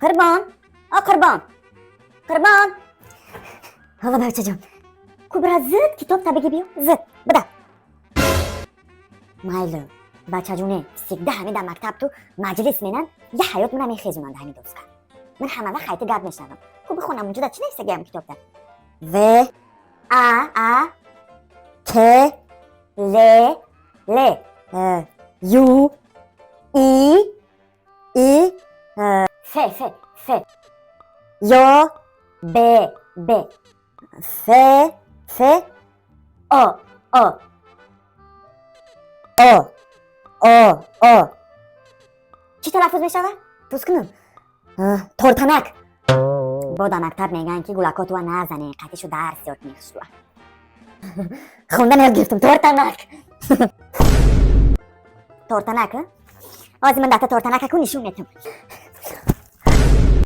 قربان قربان قربان. حالا بچه‌جان Kubra zıt kitap tabi gibi zıt bu da. Maylı بچه‌جونه سیگده همی در مکتب تو مجلس مینن یه حیات منم خیزونن ده همی دوست من همه وقت خیلی گرد میشنم خوب بخونم اونجا در چی نیسته گرم کتاب ده و ا ک ل ل یو ای ف ف ف یا ب ب ف ف آ آ آ آ چی تلفظ میشوه؟ پوز کنم ترتمک با در مکتب میگن که گلکاتو نزنه قطعشو درس یاد میخشتوه خوندن یاد گرفتم ترتمک ترتمک ها؟ آزی من دسته ترتمک اکو نشون میتم